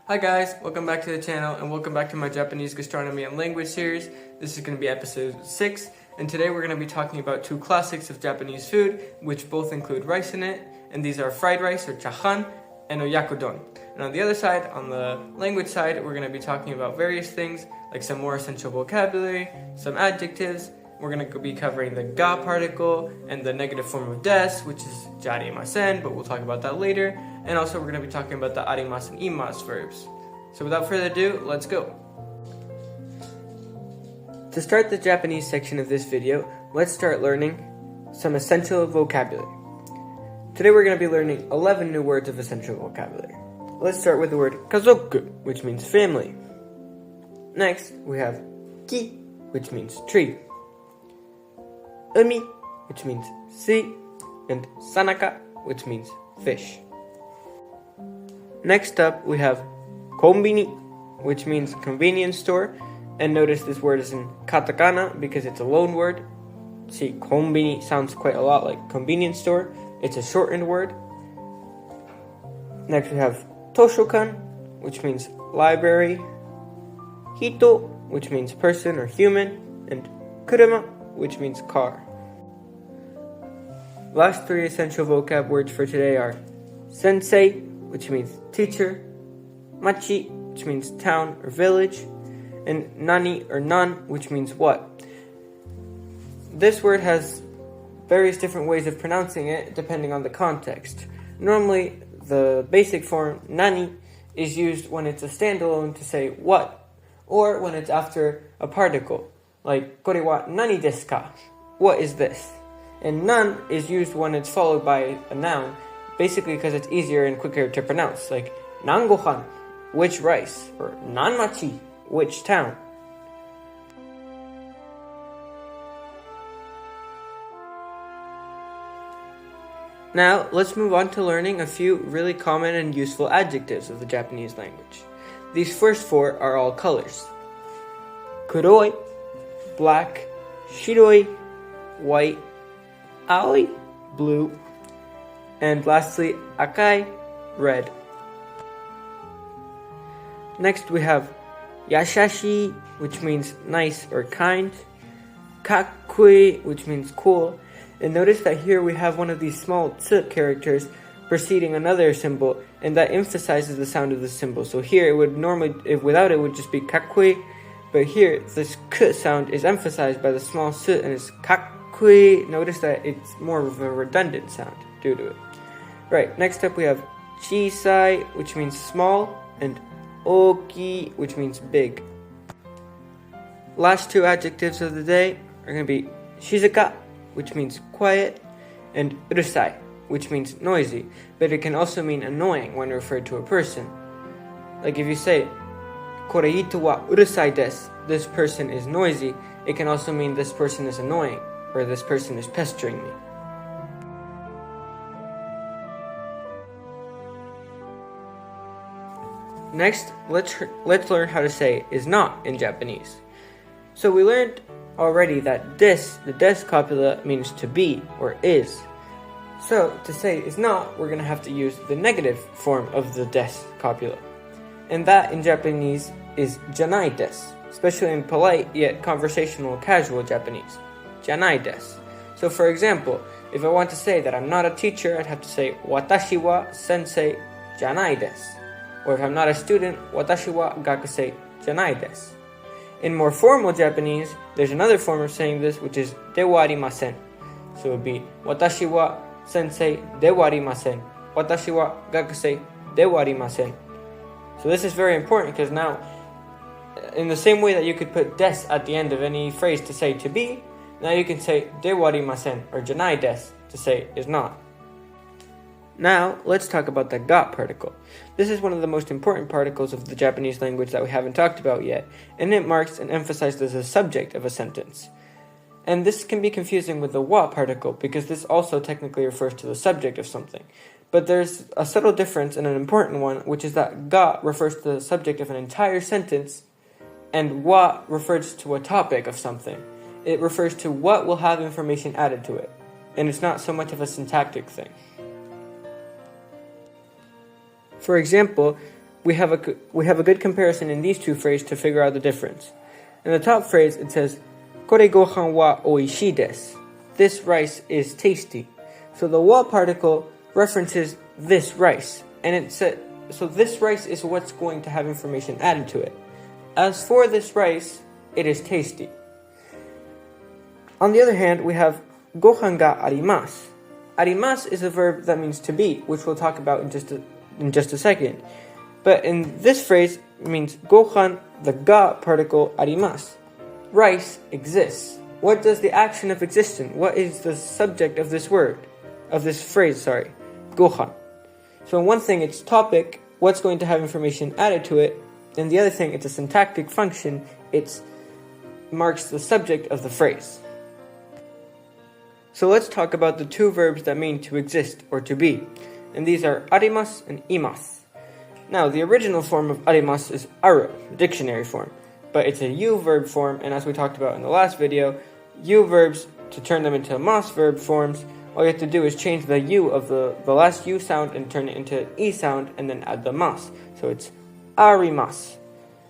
Hi guys, welcome back to the channel and welcome back to my Japanese gastronomy and language series. This is going to be episode 6 and today we're going to be talking about two classics of Japanese food which both include rice in it, and these are fried rice or chahan and oyakodon. And on the other side, on the language side, we're going to be talking about various things like some more essential vocabulary, some adjectives. We're going to be covering the ga particle and the negative form of des, which is jarimasen, but we'll talk about that later. And also we're going to be talking about the arimasu and imasu verbs. So without further ado, let's go. To start the Japanese section of this video, let's start learning some essential vocabulary. Today we're going to be learning 11 new words of essential vocabulary. Let's start with the word kazoku, which means family. Next, we have ki, which means tree. Umi, which means sea, and sanaka, which means fish. Next up, we have konbini, which means convenience store. And notice this word is in katakana because it's a loan word. See, konbini sounds quite a lot like convenience store. It's a shortened word. Next, we have toshokan, which means library. Hito, which means person or human. And kuruma, which means car. Last three essential vocab words for today are sensei, which means teacher, machi, which means town or village, and nani or nan, which means what. This word has various different ways of pronouncing it depending on the context. Normally, the basic form nani is used when it's a standalone to say what, or when it's after a particle, like kore wa nani desu ka? What is this? And nan is used when it's followed by a noun, basically because it's easier and quicker to pronounce, like nan gohan, which rice, or nan machi, which town. Now, let's move on to learning a few really common and useful adjectives of the Japanese language. These first four are all colors. Kuroi, black, shiroi, white, aoi, blue, and lastly, akai, red. Next we have yashashi, which means nice or kind, kakkui, which means cool, and notice that here we have one of these small tsu characters preceding another symbol, and that emphasizes the sound of the symbol. So here it would normally, without it would just be kakkui, but here this k sound is emphasized by the small s and it's kakkui. Notice that it's more of a redundant sound due to it. Right, next up we have chisai, which means small, and oki, which means big. Last two adjectives of the day are going to be shizuka, which means quiet, and urusai, which means noisy, but it can also mean annoying when referred to a person. Like if you say, kore ito wa urusai desu, this person is noisy, it can also mean this person is annoying, or this person is pestering me. Next, let's learn how to say is not in Japanese. So we learned already that this, the des copula, means to be or is. So to say is not, we're going to have to use the negative form of the des copula. And that in Japanese is janai desu, especially in polite yet conversational casual Japanese. Janai desu. So for example, if I want to say that I'm not a teacher, I'd have to say watashi wa sensei janai desu. Or if I'm not a student, watashi wa gakusei janai desu. In more formal Japanese, there's another form of saying this, which is dewa arimasen. So it would be watashi wa sensei dewa arimasen. Watashi wa gakusei dewa arimasen. So this is very important because now, in the same way that you could put des at the end of any phrase to say to be, now you can say dewa arimasen or janai desu to say is not. Now, let's talk about the ga particle. This is one of the most important particles of the Japanese language that we haven't talked about yet, and it marks and emphasizes the subject of a sentence. And this can be confusing with the wa particle, because this also technically refers to the subject of something. But there's a subtle difference and an important one, which is that ga refers to the subject of an entire sentence, and wa refers to a topic of something. It refers to what will have information added to it, and it's not so much of a syntactic thing. For example, we have a good comparison in these two phrases to figure out the difference. In the top phrase, it says, "Kore gohan wa oishii desu." This rice is tasty. So the wa particle references this rice, and it said, so this rice is what's going to have information added to it. As for this rice, it is tasty. On the other hand, we have gohan ga arimasu. Arimasu is a verb that means to be, which we'll talk about in just a second. But in this phrase, it means gohan, the ga particle, arimasu. Rice exists. What does the action of existence? What is the subject of this word? Of this phrase, gohan. So in one thing, it's topic, what's going to have information added to it. And the other thing, it's a syntactic function. It marks the subject of the phrase. So let's talk about the two verbs that mean to exist or to be. And these are arimasu and imasu. Now, the original form of arimasu is aru, the dictionary form. But it's a you verb form, and as we talked about in the last video, you verbs, to turn them into mas verb forms, all you have to do is change the u of the last u sound and turn it into an e sound and then add the mas. So it's arimasu.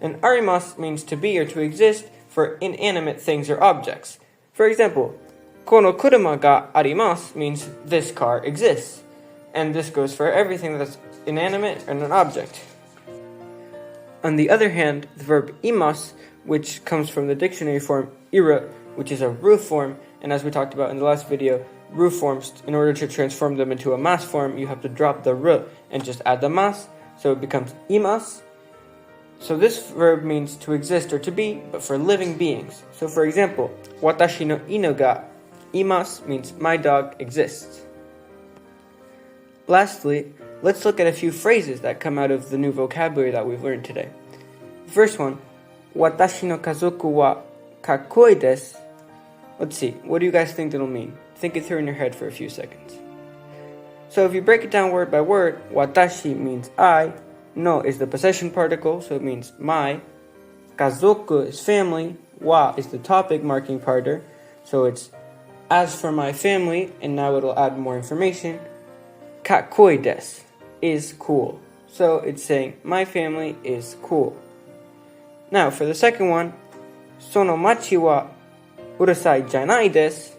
And arimasu means to be or to exist for inanimate things or objects. For example, kono kuruma ga arimasu means this car exists. And this goes for everything that's inanimate and an object. On the other hand, the verb imasu, which comes from the dictionary form ira, which is a ru form, and as we talked about in the last video, ru forms, in order to transform them into a mas form, you have to drop the ru and just add the mas, so it becomes imasu. So this verb means to exist or to be, but for living beings. So for example, watashi no inu ga imasu means my dog exists. Lastly, let's look at a few phrases that come out of the new vocabulary that we've learned today. The first one, watashi no kazoku wa kakkoi desu. Let's see, what do you guys think that'll mean? Think it through in your head for a few seconds. So if you break it down word by word, watashi means I, no is the possession particle, so it means my, kazoku is family, wa is the topic marking partner, so it's as for my family, and now it'll add more information. Kakkoi desu is cool. So it's saying my family is cool. Now for the second one, sono machi wa urasai janai desu.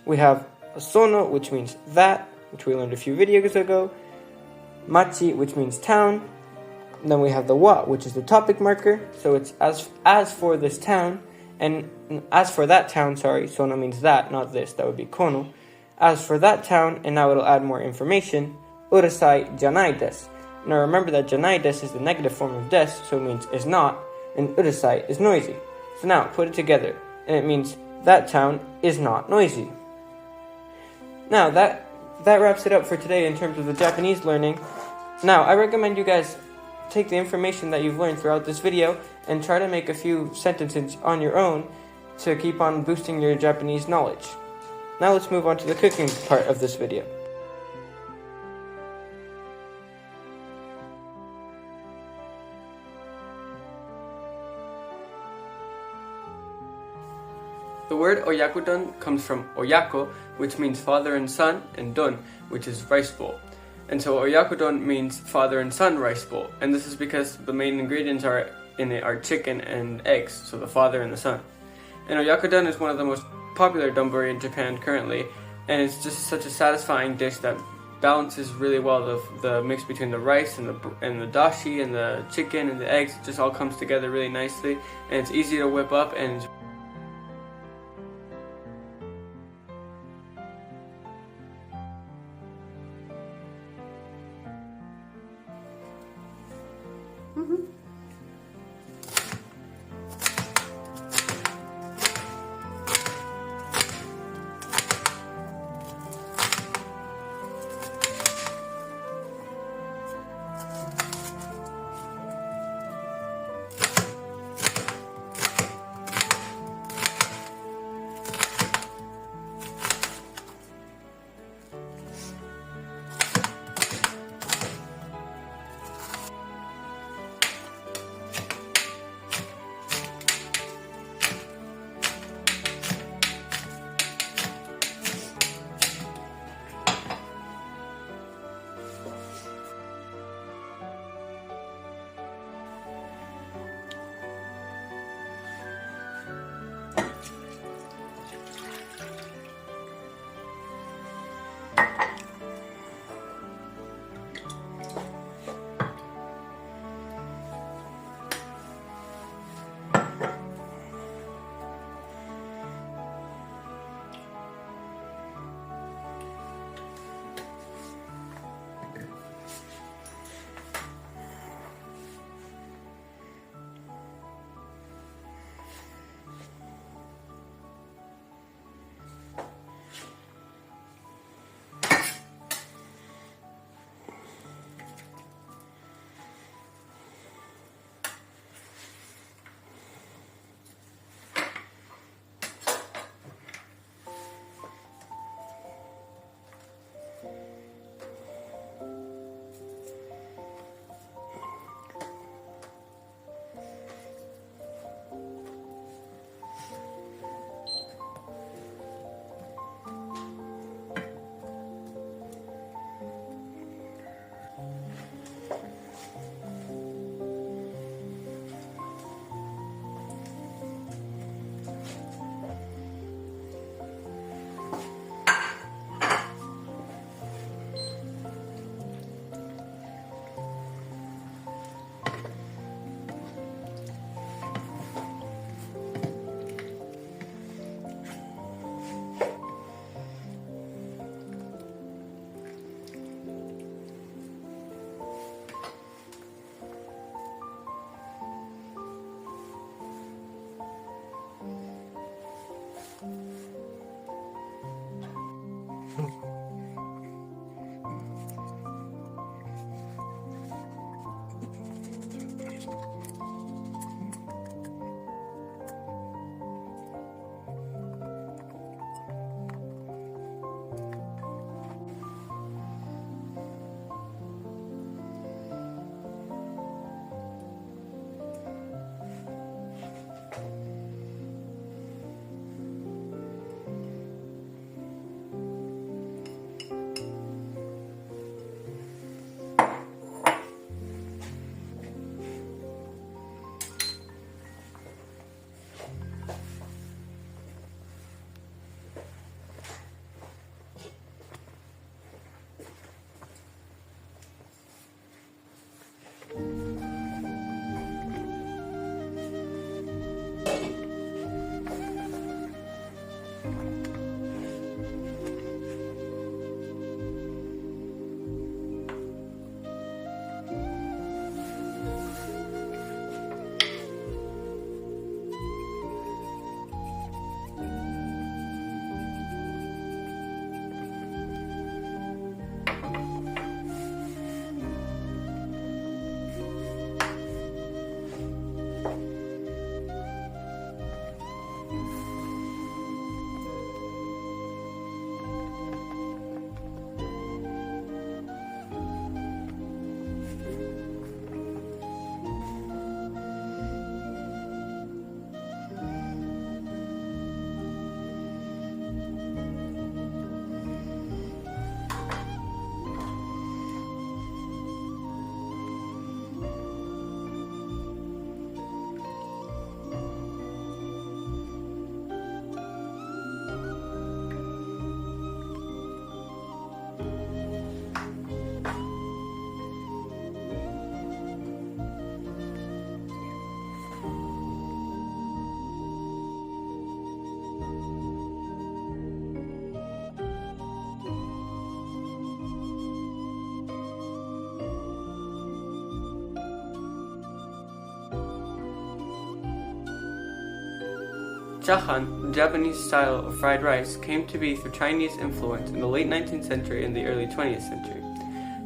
We have a sono, which means that, which we learned a few videos ago. Machi, which means town. And then we have the wa, which is the topic marker. So it's as for this town. And as for that town, sono means that, not this. That would be kono. As for that town, and now it'll add more information, urasai janai desu. Now remember that janai desu is the negative form of desu, so it means is not, and urasai is noisy. So now put it together, and it means that town is not noisy. Now that wraps it up for today in terms of the Japanese learning. Now I recommend you guys take the information that you've learned throughout this video and try to make a few sentences on your own to keep on boosting your Japanese knowledge. Now let's move on to the cooking part of this video. The word Oyakodon comes from Oyako, which means father and son, and don, which is rice bowl. And so Oyakodon means father and son rice bowl, and this is because the main ingredients in it are chicken and eggs, so the father and the son. And Oyakodon is one of the most popular donburi in Japan currently, and it's just such a satisfying dish that balances really well the mix between the rice and the dashi and the chicken and the eggs. It just all comes together really nicely, and it's easy to whip up, and chahan, the Japanese style of fried rice, came to be through Chinese influence in the late 19th century and the early 20th century.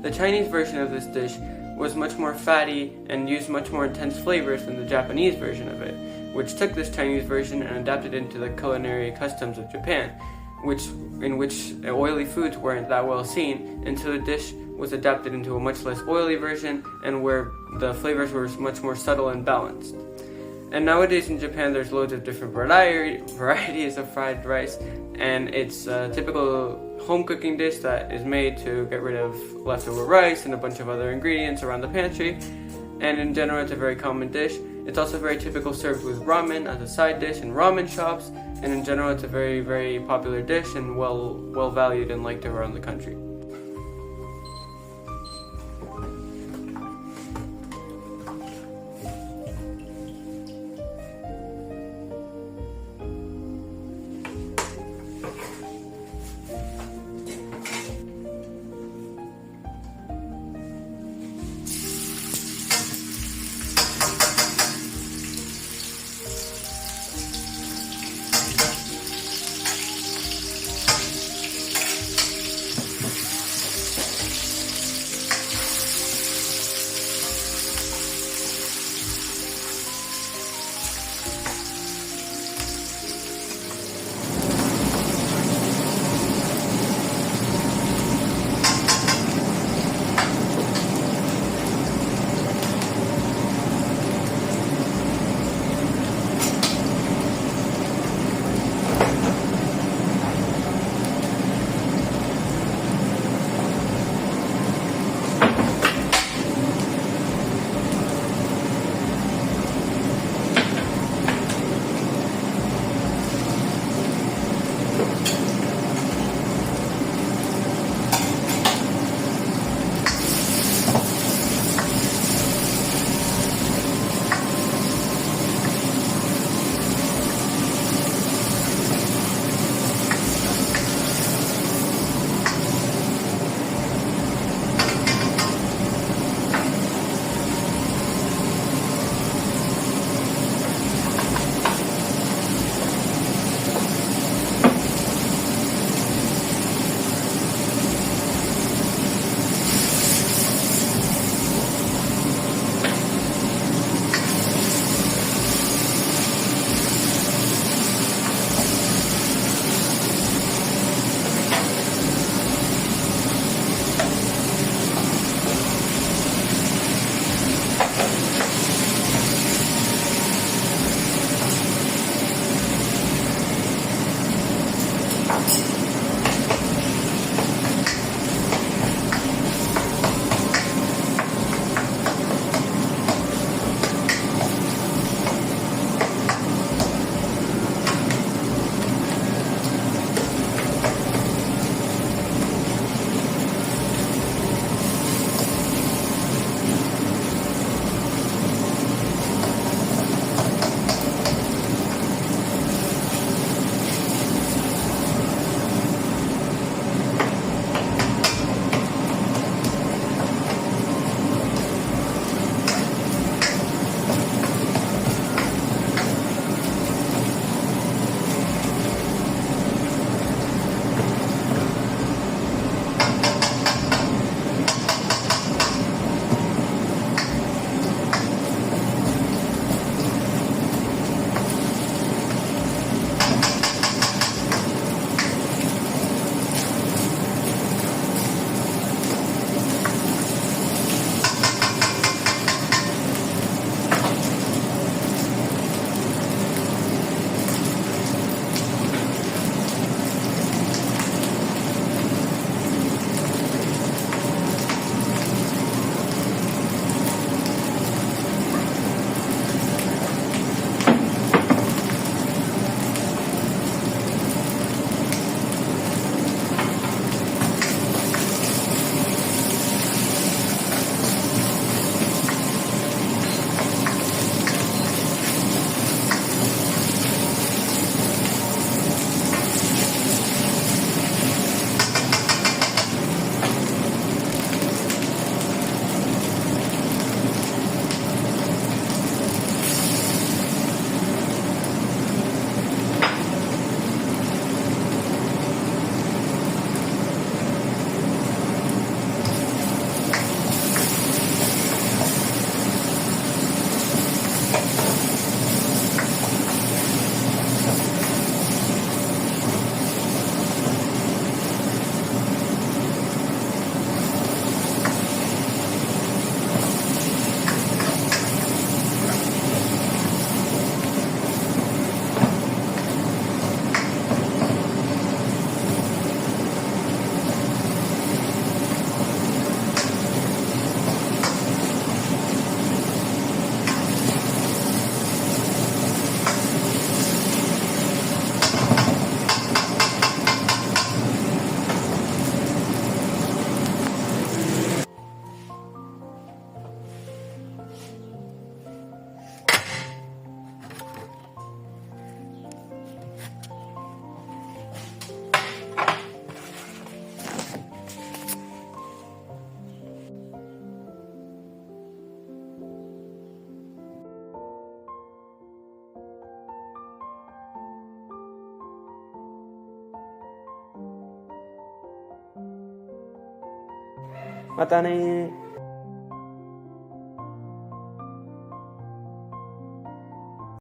The Chinese version of this dish was much more fatty and used much more intense flavors than the Japanese version of it, which took this Chinese version and adapted into the culinary customs of Japan, in which oily foods weren't that well seen, until the dish was adapted into a much less oily version and where the flavors were much more subtle and balanced. And nowadays in Japan there's loads of different varieties of fried rice, and it's a typical home cooking dish that is made to get rid of leftover rice and a bunch of other ingredients around the pantry, and in general it's a very common dish. It's also very typical served with ramen as a side dish in ramen shops, and in general it's a very, very popular dish and well valued and liked around the country. またね